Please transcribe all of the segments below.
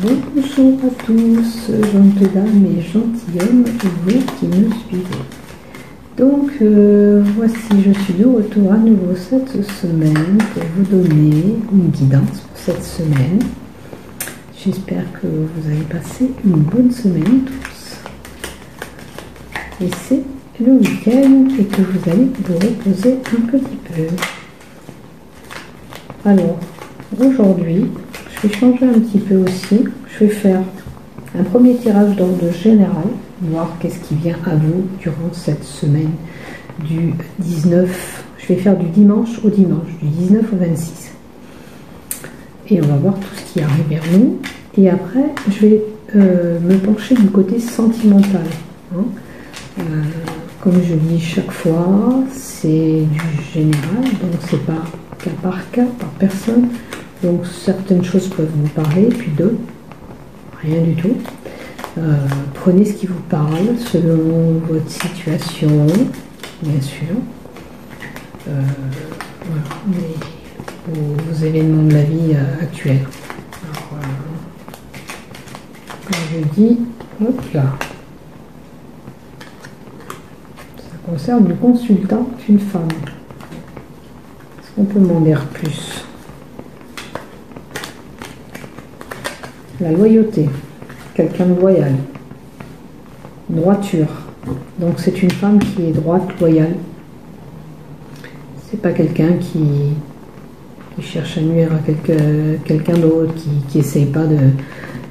Bonjour à tous, gentilles dames et gentilshommes, vous qui me suivez. Donc voici, je suis de retour à nouveau cette semaine pour vous donner une guidance pour cette semaine. J'espère que vous avez passé une bonne semaine tous. Et c'est le week-end et que vous allez vous reposer un petit peu. Alors, aujourd'hui, je vais changer un petit peu aussi. Je vais faire un premier tirage d'ordre général, voir qu'est-ce qui vient à vous durant cette semaine du 19. Je vais faire du dimanche au dimanche, du 19 au 26. Et on va voir tout ce qui arrive vers nous. Et après, je vais me pencher du côté sentimental. Comme je dis chaque fois, c'est du général, donc c'est pas cas par cas, par personne. Donc certaines choses peuvent vous parler, puis d'autres, rien du tout. Prenez ce qui vous parle selon votre situation, bien sûr. Voilà, vos événements de la vie actuels. Alors, comme je dis, hop là. Ça concerne une consultante, une femme. Est-ce qu'on peut m'en dire plus ? La loyauté, quelqu'un de loyal, droiture, donc c'est une femme qui est droite, loyale, c'est pas quelqu'un qui cherche à nuire à quelqu'un d'autre, qui essaye pas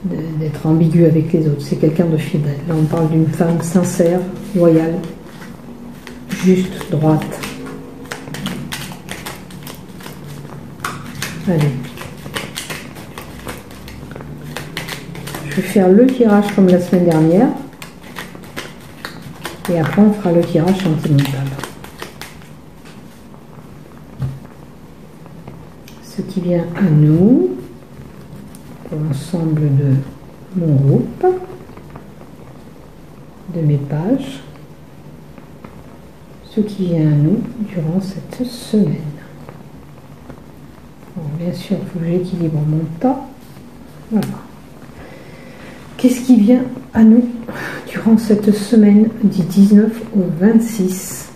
d'être ambigu avec les autres, c'est quelqu'un de fidèle. Là on parle d'une femme sincère, loyale, juste, droite. Allez. Je vais faire le tirage comme la semaine dernière et après on fera le tirage sentimental. Ce qui vient à nous pour l'ensemble de mon groupe, de mes pages, ce qui vient à nous durant cette semaine. Bon, bien sûr, il faut que j'équilibre mon temps. Voilà. Qu'est-ce qui vient à nous durant cette semaine du 19 au 26?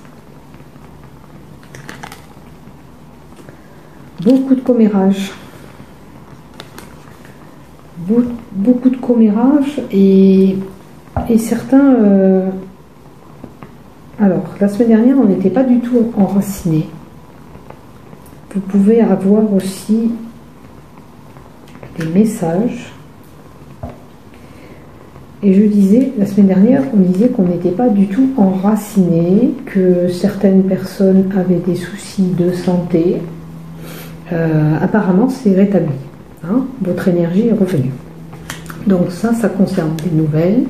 Beaucoup de commérages. Beaucoup de commérages et certains... Alors, la semaine dernière, on n'était pas du tout enracinés. Vous pouvez avoir aussi des messages. Et je disais, la semaine dernière, on disait qu'on n'était pas du tout enraciné, que certaines personnes avaient des soucis de santé. Apparemment, c'est rétabli. Votre énergie est revenue. Donc ça concerne des nouvelles,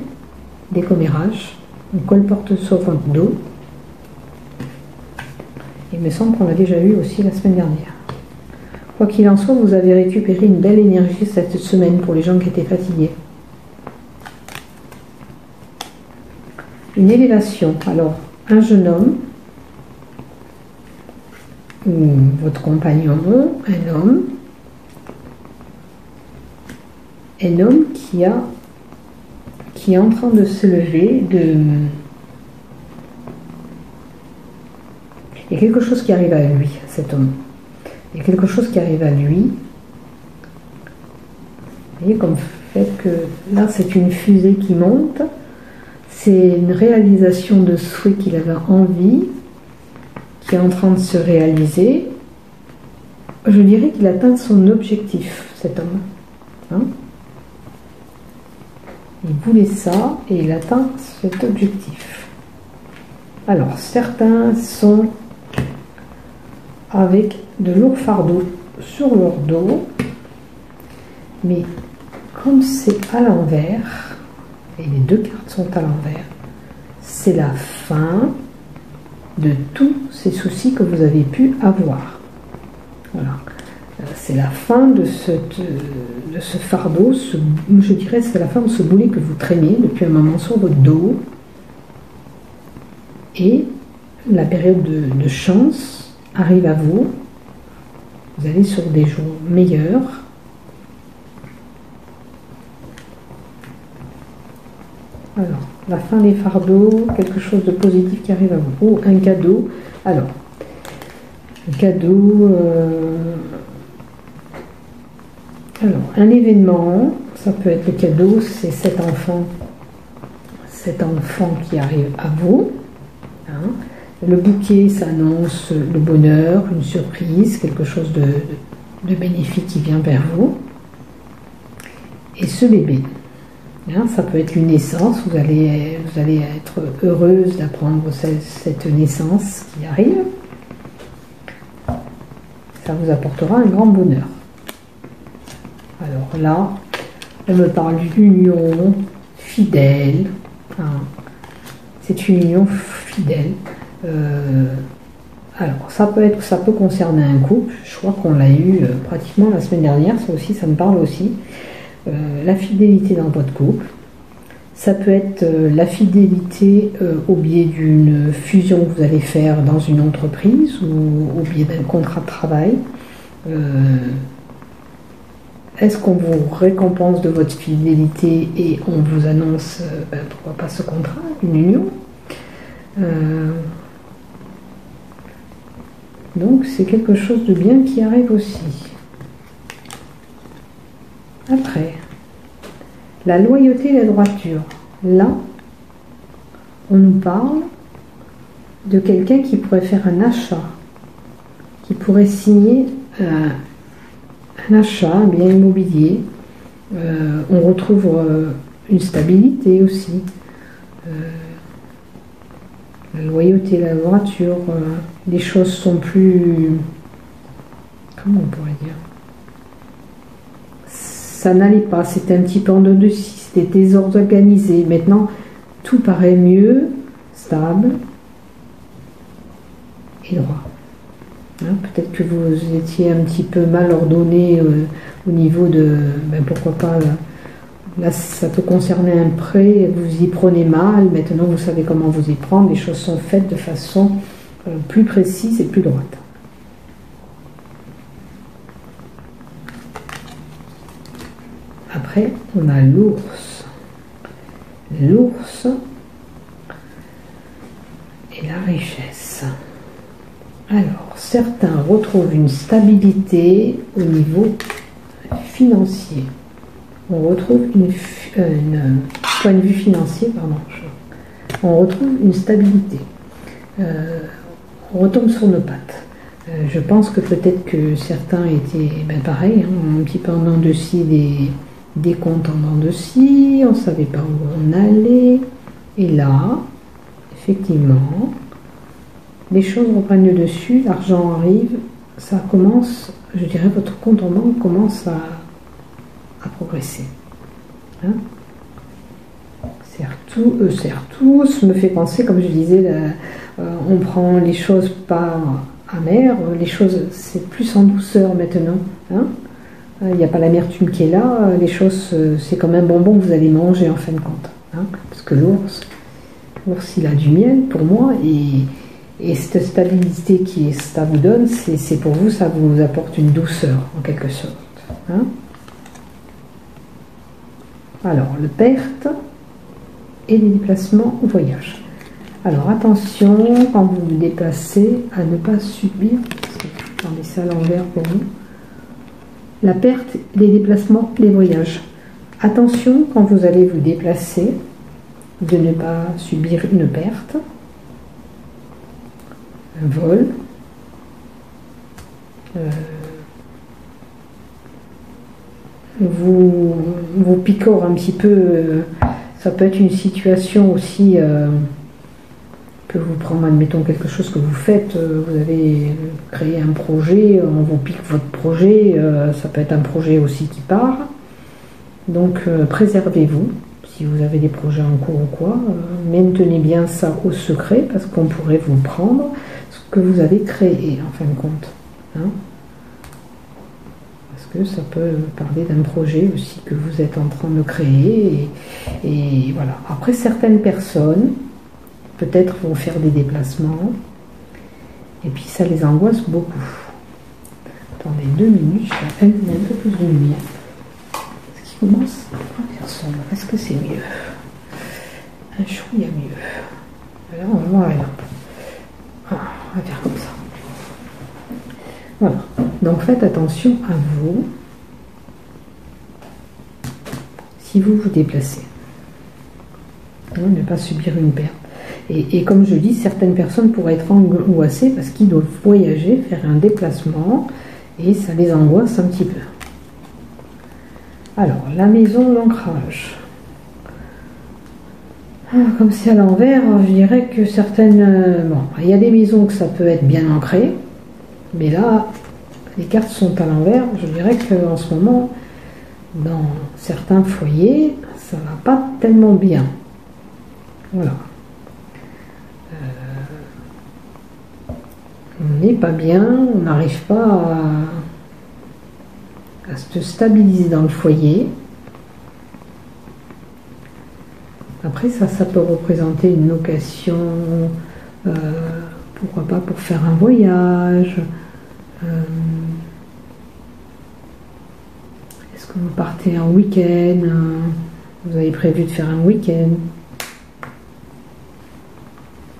des commérages, une colporte sauvante d'eau. Il me semble qu'on l'a déjà eu aussi la semaine dernière. Quoi qu'il en soit, vous avez récupéré une belle énergie cette semaine pour les gens qui étaient fatigués. Une élévation. Alors, un jeune homme, ou votre compagnon, un homme qui est en train de se lever, il y a quelque chose qui arrive à lui, cet homme. Il y a quelque chose qui arrive à lui. Vous voyez, comme fait que là, c'est une fusée qui monte. C'est une réalisation de souhait qu'il avait envie, qui est en train de se réaliser. Je dirais qu'il atteint son objectif, cet homme. Il voulait ça et il atteint cet objectif. Alors, certains sont avec de lourds fardeaux sur leur dos, mais comme c'est à l'envers, et les deux cartes sont à l'envers, c'est la fin de tous ces soucis que vous avez pu avoir. Voilà. C'est la fin de ce fardeau, je dirais c'est la fin de ce boulet que vous traînez depuis un moment sur votre dos. Et la période de chance arrive à vous. Vous allez sur des jours meilleurs. Alors, la fin des fardeaux, quelque chose de positif qui arrive à vous. Ou un cadeau. Alors, un cadeau... alors, un événement, ça peut être le cadeau, c'est cet enfant qui arrive à vous. Hein. Le bouquet, ça annonce le bonheur, une surprise, quelque chose de bénéfique qui vient vers vous. Et ce bébé, hein, ça peut être une naissance, vous allez être heureuse d'apprendre cette naissance qui arrive. Ça vous apportera un grand bonheur. Alors là, on me parle d'une union fidèle. Hein. C'est une union fidèle. Alors, ça peut concerner un couple. Je crois qu'on l'a eu pratiquement la semaine dernière. Ça aussi, ça me parle aussi. La fidélité dans votre couple. Ça peut être la fidélité au biais d'une fusion que vous allez faire dans une entreprise ou au biais d'un contrat de travail. Est-ce qu'on vous récompense de votre fidélité et on vous annonce, pourquoi pas ce contrat, une union? Donc c'est quelque chose de bien qui arrive aussi. Après, la loyauté et la droiture. Là, on nous parle de quelqu'un qui pourrait faire un achat, qui pourrait signer un achat, un bien immobilier. On retrouve une stabilité aussi. La loyauté, la droiture, les choses sont plus... Comment on pourrait dire? Ça n'allait pas, c'était un petit peu en dessous, c'était désorganisé. Maintenant, tout paraît mieux, stable et droit. Hein, peut-être que vous étiez un petit peu mal ordonné au niveau de... pourquoi pas... Là, ça peut concerner un prêt, vous y prenez mal, maintenant vous savez comment vous y prendre, les choses sont faites de façon plus précise et plus droite. Après, on a l'ours. L'ours et la richesse. Alors, certains retrouvent une stabilité au niveau financier. On retrouve point de vue financier, pardon. On retrouve une stabilité. On retombe sur nos pattes. Je pense que peut-être que certains étaient pareil, hein, un petit peu en dents de scie, des comptes en dents de scie, on ne savait pas où on allait. Et là, effectivement, les choses reprennent le dessus, l'argent arrive, ça commence, je dirais, votre compte en banque commence à progresser. Hein? Serre-tous me fait penser, comme je disais, on prend les choses pas amères, les choses c'est plus en douceur maintenant. Hein? Il n'y a pas l'amertume qui est là, les choses c'est comme un bonbon que vous allez manger en fin de compte. Hein? Parce que l'ours il a du miel pour moi et cette stabilité ça vous donne, c'est pour vous, ça vous apporte une douceur en quelque sorte. Hein? Alors, le perte et les déplacements au voyage. Alors, attention, quand vous vous déplacez, à ne pas subir, attendez ça à l'envers pour vous, la perte, les déplacements, les voyages. Attention, quand vous allez vous déplacer, de ne pas subir une perte, un vol, vous picore un petit peu, ça peut être une situation aussi, peut vous prendre, admettons, quelque chose que vous faites, vous avez créé un projet, on vous pique votre projet, ça peut être un projet aussi qui part, donc préservez-vous, si vous avez des projets en cours ou quoi, maintenez bien ça au secret, parce qu'on pourrait vous prendre ce que vous avez créé, en fin de compte. Hein, que ça peut parler d'un projet aussi que vous êtes en train de créer et voilà. Après, certaines personnes peut-être vont faire des déplacements et puis ça les angoisse beaucoup. Attendez 2 minutes, je vais allumer un peu plus de lumière. Est-ce qu'il commence à faire sombre? Est-ce que c'est mieux? un chouïa mieux. Alors, on va voir la lampe. Ah, on va faire comme ça. Voilà. Donc, faites attention à vous. Si vous vous déplacez. Ne pas subir une perte. Et comme je dis, certaines personnes pourraient être angoissées parce qu'ils doivent voyager, faire un déplacement, et ça les angoisse un petit peu. Alors, la maison, l'ancrage. Comme c'est à l'envers, je dirais que certaines... bon, il y a des maisons que ça peut être bien ancré, mais là, les cartes sont à l'envers. Je dirais qu'en ce moment, dans certains foyers, ça va pas tellement bien. Voilà. On n'est pas bien, on n'arrive pas à se stabiliser dans le foyer. Après, ça peut représenter une location, pourquoi pas pour faire un voyage. Est-ce que vous partez en week-end? Vous avez prévu de faire un week-end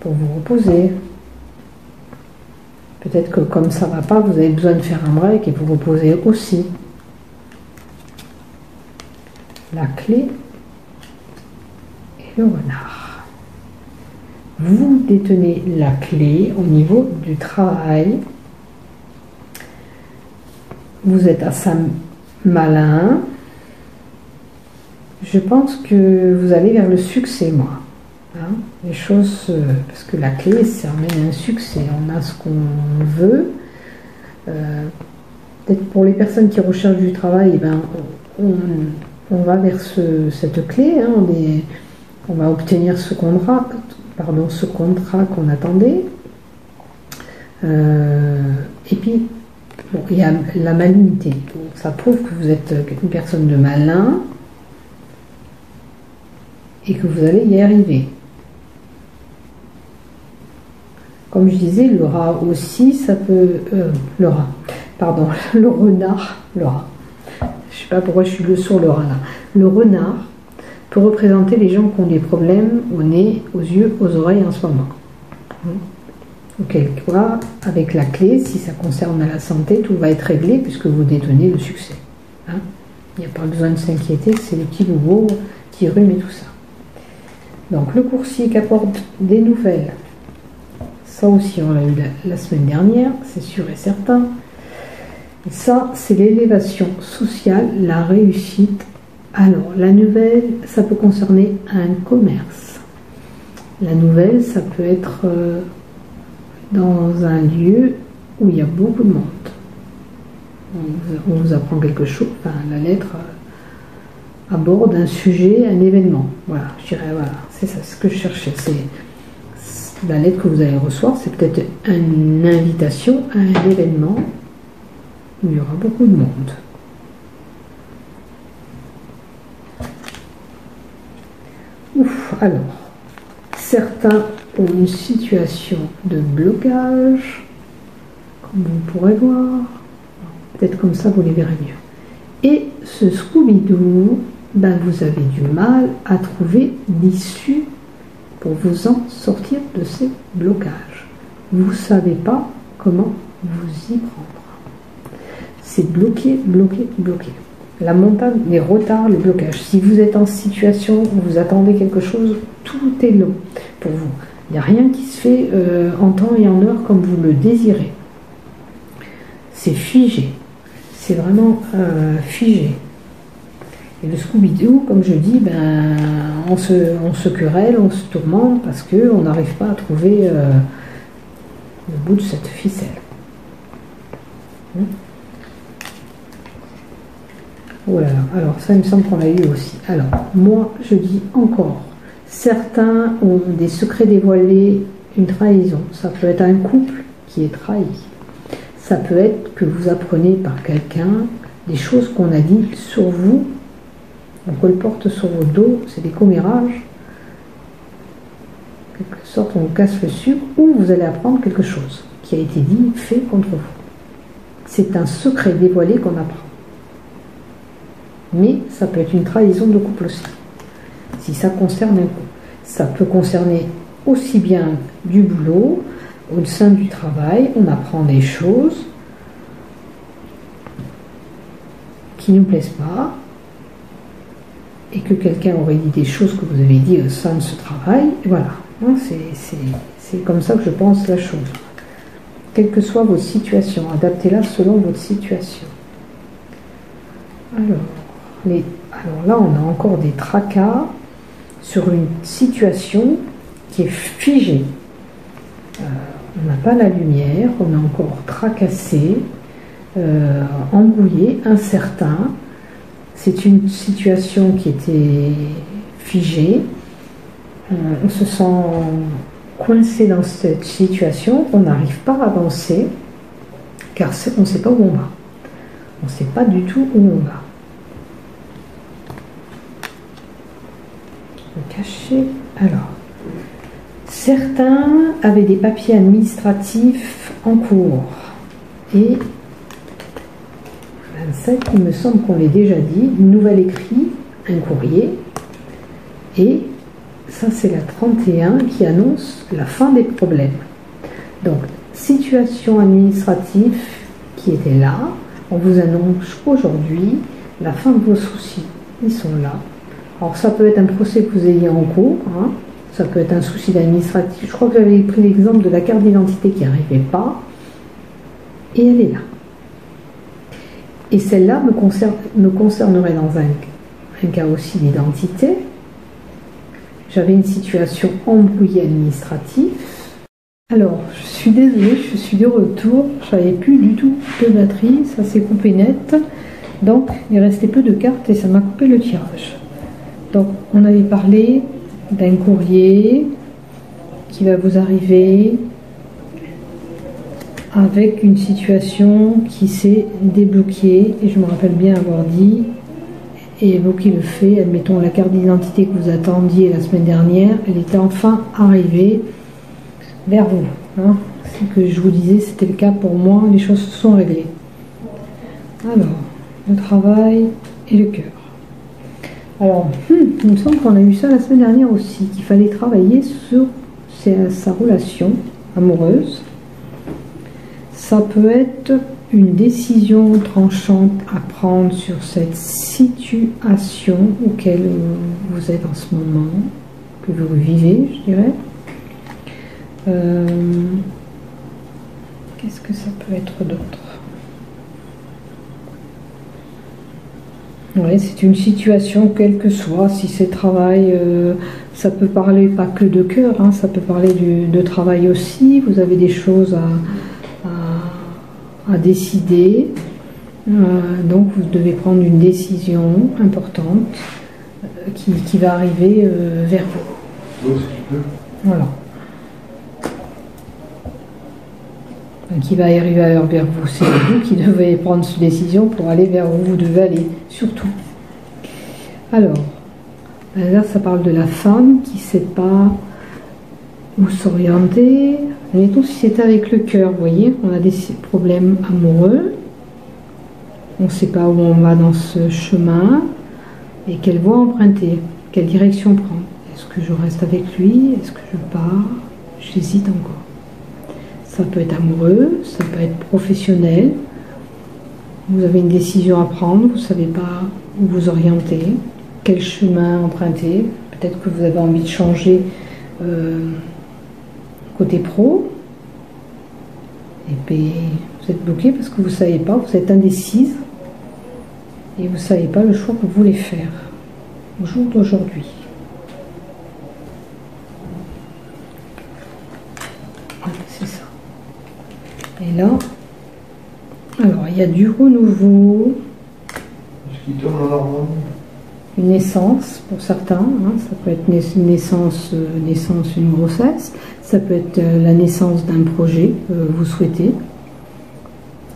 pour vous reposer. Peut-être que comme ça va pas, vous avez besoin de faire un break et vous reposer aussi. La clé et le renard. Vous détenez la clé au niveau du travail. Vous êtes assez malin. Je pense que vous allez vers le succès, moi. Hein, les choses, parce que la clé, ça amène un succès. On a ce qu'on veut. Peut-être pour les personnes qui recherchent du travail, eh ben, on va vers cette clé. Hein, on va obtenir ce contrat qu'on attendait. Et puis, bon, il y a la malignité. Donc, ça prouve que vous êtes une personne de malin et que vous allez y arriver. Comme je disais, le rat aussi, ça peut... le renard. Je sais pas pourquoi je suis sur le rat là. Le renard peut représenter les gens qui ont des problèmes au nez, aux yeux, aux oreilles en ce moment. Auquel cas, avec la clé, si ça concerne la santé, tout va être réglé puisque vous détenez le succès. Hein, il n'y a pas besoin de s'inquiéter, c'est les petits bobos qui rhument et tout ça. Donc le coursier qui apporte des nouvelles. Ça aussi, on l'a eu la semaine dernière, c'est sûr et certain. Et ça, c'est l'élévation sociale, la réussite. Alors, la nouvelle, ça peut concerner un commerce. La nouvelle, ça peut être dans un lieu où il y a beaucoup de monde. On vous apprend quelque chose, enfin, la lettre aborde un sujet, un événement. Voilà, je dirais, voilà, c'est ça, ce que je cherchais. C'est la lettre que vous allez recevoir, c'est peut-être une invitation à un événement où il y aura beaucoup de monde. Ouf, alors, certains ont une situation de blocage, comme vous pourrez voir. Peut-être comme ça, vous les verrez mieux. Et ce Scooby-Doo, ben, vous avez du mal à trouver l'issue pour vous en sortir de ces blocages. Vous ne savez pas comment vous y prendre. C'est bloqué, bloqué, bloqué. La montagne, les retards, les blocages. Si vous êtes en situation où vous attendez quelque chose, tout est long pour vous. Il n'y a rien qui se fait en temps et en heure comme vous le désirez. C'est figé. C'est vraiment figé. Et le Scooby-Doo, comme je dis, ben, on se querelle, on se tourmente parce qu'on n'arrive pas à trouver le bout de cette ficelle. Voilà, alors ça il me semble qu'on l'a eu aussi. Alors, moi je dis encore, certains ont des secrets dévoilés, une trahison. Ça peut être un couple qui est trahi. Ça peut être que vous apprenez par quelqu'un des choses qu'on a dit sur vous. On colporte sur vos dos, c'est des commérages. En quelque sorte, on casse le sucre, ou vous allez apprendre quelque chose qui a été dit, fait contre vous. C'est un secret dévoilé qu'on apprend. Mais ça peut être une trahison de couple aussi, si ça concerne un couple. Ça peut concerner aussi bien du boulot, au sein du travail, on apprend des choses qui ne nous plaisent pas, et que quelqu'un aurait dit des choses que vous avez dit au sein de ce travail. Et voilà, c'est comme ça que je pense la chose. Quelle que soit votre situation, adaptez-la selon votre situation. Alors là, on a encore des tracas sur une situation qui est figée. On n'a pas la lumière, on est encore tracassé, embrouillé, incertain. C'est une situation qui était figée. On se sent coincé dans cette situation, on n'arrive pas à avancer, car on ne sait pas où on va. On ne sait pas du tout où on va. Caché. Alors, certains avaient des papiers administratifs en cours. Et 27, il me semble qu'on l'a déjà dit, une nouvelle écrit, un courrier. Et ça, c'est la 31 qui annonce la fin des problèmes. Donc, situation administrative qui était là, on vous annonce aujourd'hui la fin de vos soucis. Ils sont là. Alors, ça peut être un procès que vous ayez en cours, hein. Ça peut être un souci administratif. Je crois que j'avais pris l'exemple de la carte d'identité qui n'arrivait pas, et elle est là. Et celle-là me concernerait dans un cas aussi d'identité. J'avais une situation embrouillée administrative. Alors, je suis désolée, je suis de retour. Je n'avais plus du tout de batterie, ça s'est coupé net. Donc, il restait peu de cartes et ça m'a coupé le tirage. Donc, on avait parlé d'un courrier qui va vous arriver avec une situation qui s'est débloquée. Et je me rappelle bien avoir dit et évoqué le fait, admettons la carte d'identité que vous attendiez la semaine dernière, elle était enfin arrivée vers vous. Hein. Ce que je vous disais, c'était le cas pour moi, les choses se sont réglées. Alors, le travail et le cœur. Alors, il me semble qu'on a eu ça la semaine dernière aussi, qu'il fallait travailler sur sa relation amoureuse. Ça peut être une décision tranchante à prendre sur cette situation auquel vous êtes en ce moment, que vous vivez, je dirais. Qu'est-ce que ça peut être d'autre? Oui, c'est une situation, quelle que soit, si c'est travail, ça peut parler pas que de cœur, hein, ça peut parler de travail aussi. Vous avez des choses à décider, donc vous devez prendre une décision importante qui va arriver vers vous. Voilà. Qui va arriver vers vous, c'est vous qui devez prendre cette décision pour aller vers où vous devez aller, surtout. Alors, là ça parle de la femme qui ne sait pas où s'orienter. Admettons si c'était avec le cœur, vous voyez, on a des problèmes amoureux, on ne sait pas où on va dans ce chemin, et quelle voie emprunter, quelle direction prendre. Est-ce que je reste avec lui? Est-ce que je pars? J'hésite encore. Ça peut être amoureux, ça peut être professionnel. Vous avez une décision à prendre, vous ne savez pas où vous orienter, quel chemin emprunter. Peut-être que vous avez envie de changer côté pro. Et puis vous êtes bloqué parce que vous ne savez pas, vous êtes indécise. Et vous ne savez pas le choix que vous voulez faire au jour d'aujourd'hui. C'est ça. Et là, alors il y a du renouveau. Ce qui tourne en harmonie. Une naissance pour certains, hein, ça peut être une naissance, une grossesse, ça peut être la naissance d'un projet que vous souhaitez,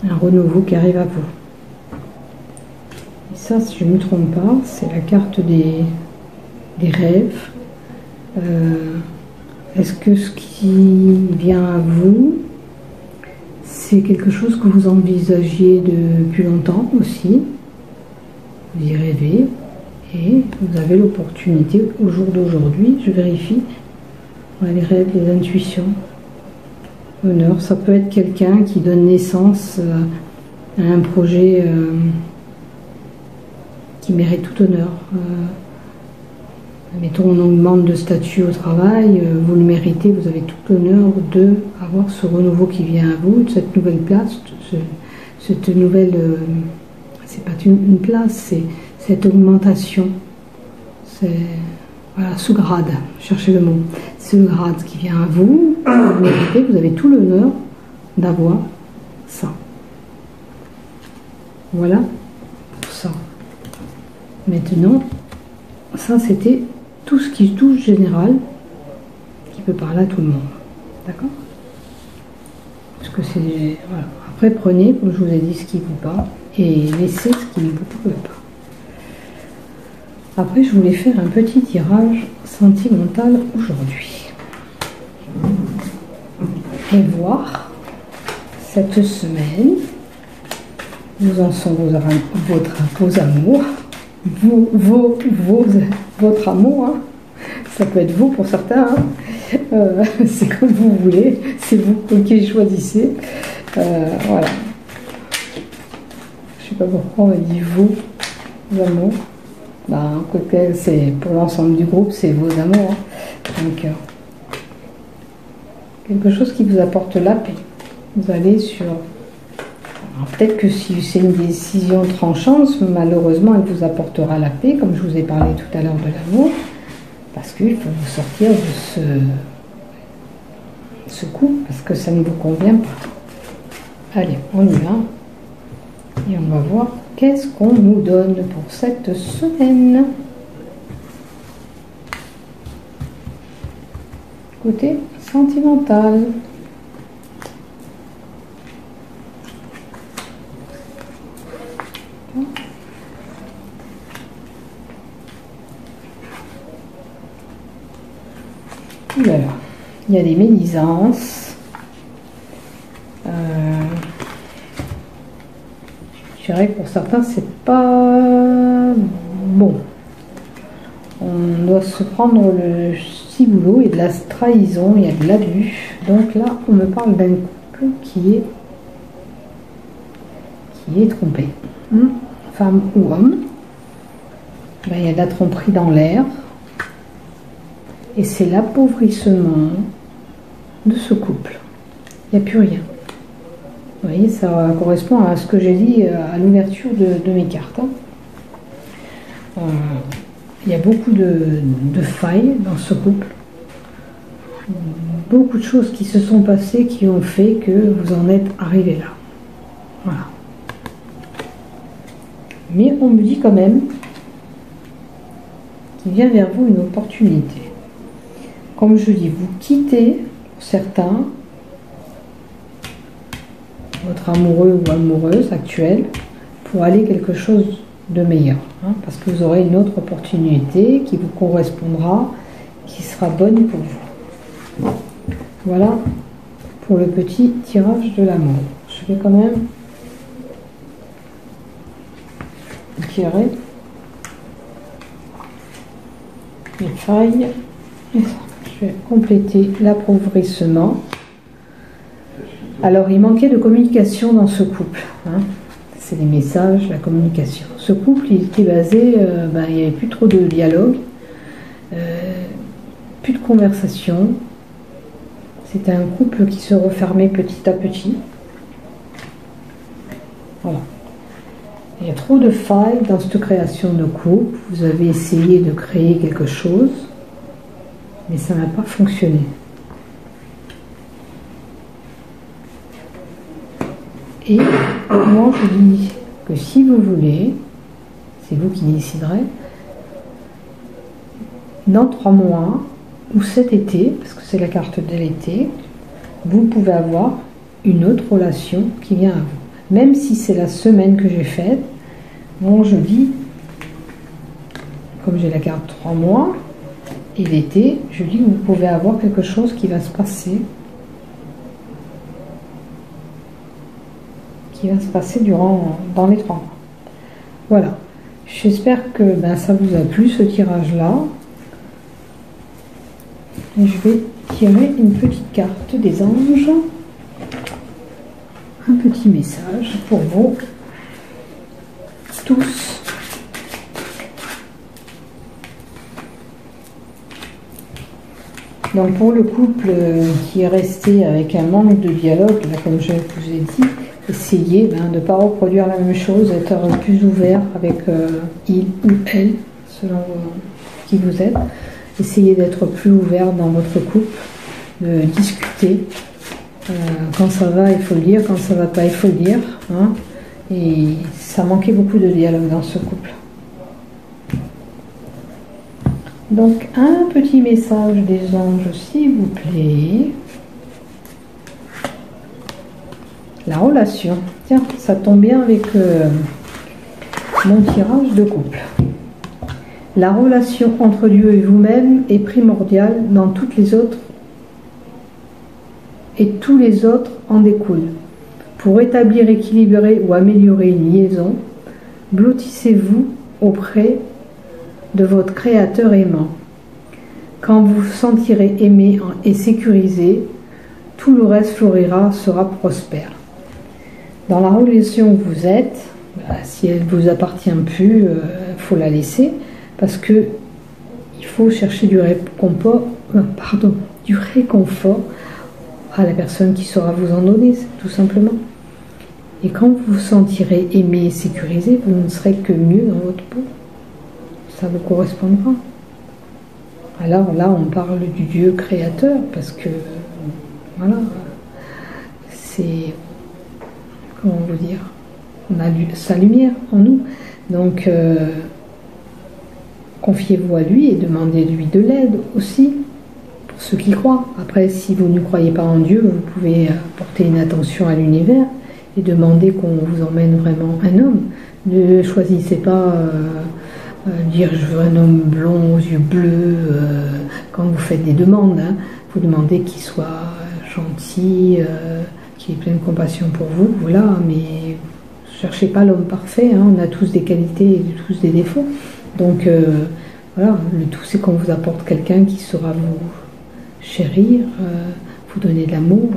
un renouveau qui arrive à vous. Et ça, si je ne me trompe pas, c'est la carte des rêves. Est-ce que ce qui vient à vous, c'est quelque chose que vous envisagiez depuis longtemps aussi? Vous y rêvez. Et vous avez l'opportunité, au jour d'aujourd'hui, je vérifie, les rêves, les intuitions, honneur. Ça peut être quelqu'un qui donne naissance à un projet qui mérite tout honneur. Mettons, on augmente de statut au travail, vous le méritez, vous avez tout l'honneur d'avoir ce renouveau qui vient à vous, cette nouvelle place, cette nouvelle... c'est pas une place, c'est cette augmentation. C'est... Voilà, ce grade, cherchez le mot. C'est le grade qui vient à vous, vous le méritez, vous avez tout l'honneur d'avoir ça. Voilà pour ça. Maintenant, ça c'était tout ce qui touche général, qui peut parler à tout le monde. D'accord? Parce que c'est... Voilà. Après, prenez, comme je vous ai dit, ce qui vous parle, et laissez ce qui ne vous parle pas. Après, je voulais faire un petit tirage sentimental aujourd'hui. Et voir cette semaine, où en sont vos amours, votre amour, hein. Ça peut être vous pour certains, hein. C'est comme vous voulez, c'est vous qui choisissez. Voilà. Je sais pas pourquoi on a dit vos amours. Ben, c'est pour l'ensemble du groupe, c'est vos amours, hein. Donc, quelque chose qui vous apporte la paix. Vous allez sur... Peut-être que si c'est une décision tranchante, malheureusement, elle vous apportera la paix, comme je vous ai parlé tout à l'heure de l'amour, parce qu'il faut vous sortir de ce coup, parce que ça ne vous convient pas. Allez, on y va. Et on va voir qu'est-ce qu'on nous donne pour cette semaine. Côté sentimental. Voilà. Il y a des médisances. Je dirais que pour certains, c'est pas bon. On doit se prendre le ciboulot et de la trahison, il y a de l'abus. Donc là, on me parle d'un couple qui est trompé. Femme ou homme. Ben, il y a de la tromperie dans l'air. Et c'est l'appauvrissement de ce couple. Il n'y a plus rien. Vous voyez, ça correspond à ce que j'ai dit à l'ouverture de mes cartes. Il y a beaucoup de failles dans ce couple. Beaucoup de choses qui se sont passées qui ont fait que vous en êtes arrivé là. Voilà. Mais on me dit quand même qu'il vient vers vous une opportunité. Comme je dis, vous quittez, pour certains, votre amoureux ou amoureuse actuelle pour aller quelque chose de meilleur. Parce que vous aurez une autre opportunité qui vous correspondra, qui sera bonne pour vous. Voilà pour le petit tirage de l'amour. Je vais quand même tirer les failles. Et ça. Je vais compléter l'appauvrissement. Alors, il manquait de communication dans ce couple. C'est les messages, la communication. Ce couple, il était basé, il n'y avait plus trop de dialogue, plus de conversation. C'était un couple qui se refermait petit à petit. Voilà. Il y a trop de failles dans cette création de couple. Vous avez essayé de créer quelque chose, mais ça n'a pas fonctionné. Et moi, je dis que si vous voulez, c'est vous qui déciderez, dans 3 mois ou cet été, parce que c'est la carte de l'été, vous pouvez avoir une autre relation qui vient à vous. Même si c'est la semaine que j'ai faite, moi je dis, comme j'ai la carte 3 mois, et l'été, je dis que vous pouvez avoir quelque chose qui va se passer, dans les 3 mois. Voilà. J'espère que ça vous a plu ce tirage-là. Et je vais tirer une petite carte des anges. Un petit message pour vous tous. Donc pour le couple qui est resté avec un manque de dialogue, là, comme je vous ai dit, essayez de ne pas reproduire la même chose, être plus ouvert avec il ou elle, selon qui vous êtes. Essayez d'être plus ouvert dans votre couple, de discuter. Quand ça va, il faut le dire, quand ça va pas, il faut le dire. Hein. Et ça manquait beaucoup de dialogue dans ce couple. Donc, un petit message des anges, s'il vous plaît. La relation. Tiens, ça tombe bien avec mon tirage de couple. La relation entre Dieu et vous-même est primordiale dans toutes les autres et tous les autres en découlent. Pour établir, équilibrer ou améliorer une liaison, blottissez-vous auprès de votre Créateur aimant. Quand vous vous sentirez aimé et sécurisé, tout le reste florira, sera prospère. Dans la relation où vous êtes, si elle ne vous appartient plus, il faut la laisser, parce que il faut chercher du réconfort à la personne qui saura vous en donner, tout simplement. Et quand vous vous sentirez aimé et sécurisé, vous ne serez que mieux dans votre peau. Ça vous correspondra. Alors là, on parle du Dieu créateur, parce que, voilà, c'est, comment vous dire, on a sa lumière en nous. Donc, confiez-vous à lui et demandez-lui de l'aide aussi, pour ceux qui croient. Après, si vous ne croyez pas en Dieu, vous pouvez porter une attention à l'univers et demander qu'on vous emmène vraiment un homme. Ne choisissez pas dire je veux un homme blond aux yeux bleus quand vous faites des demandes. Hein. Vous demandez qu'il soit gentil, qu'il ait plein de compassion pour vous, voilà, mais ne cherchez pas l'homme parfait, hein. On a tous des qualités et tous des défauts. Donc voilà, le tout c'est qu'on vous apporte quelqu'un qui saura vous chérir, vous donner de l'amour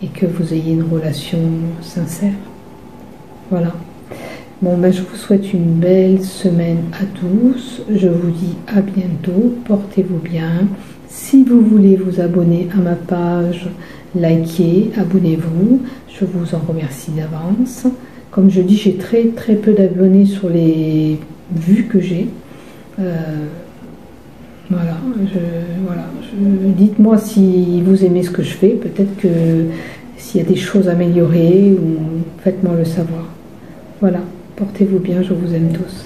et que vous ayez une relation sincère. Voilà. Bon, je vous souhaite une belle semaine à tous. Je vous dis à bientôt. Portez-vous bien. Si vous voulez vous abonner à ma page, likez, abonnez-vous. Je vous en remercie d'avance. Comme je dis, j'ai très peu d'abonnés sur les vues que j'ai. Voilà. Dites-moi si vous aimez ce que je fais. Peut-être que s'il y a des choses à améliorer, ou faites-moi le savoir. Voilà. Portez-vous bien, je vous aime tous.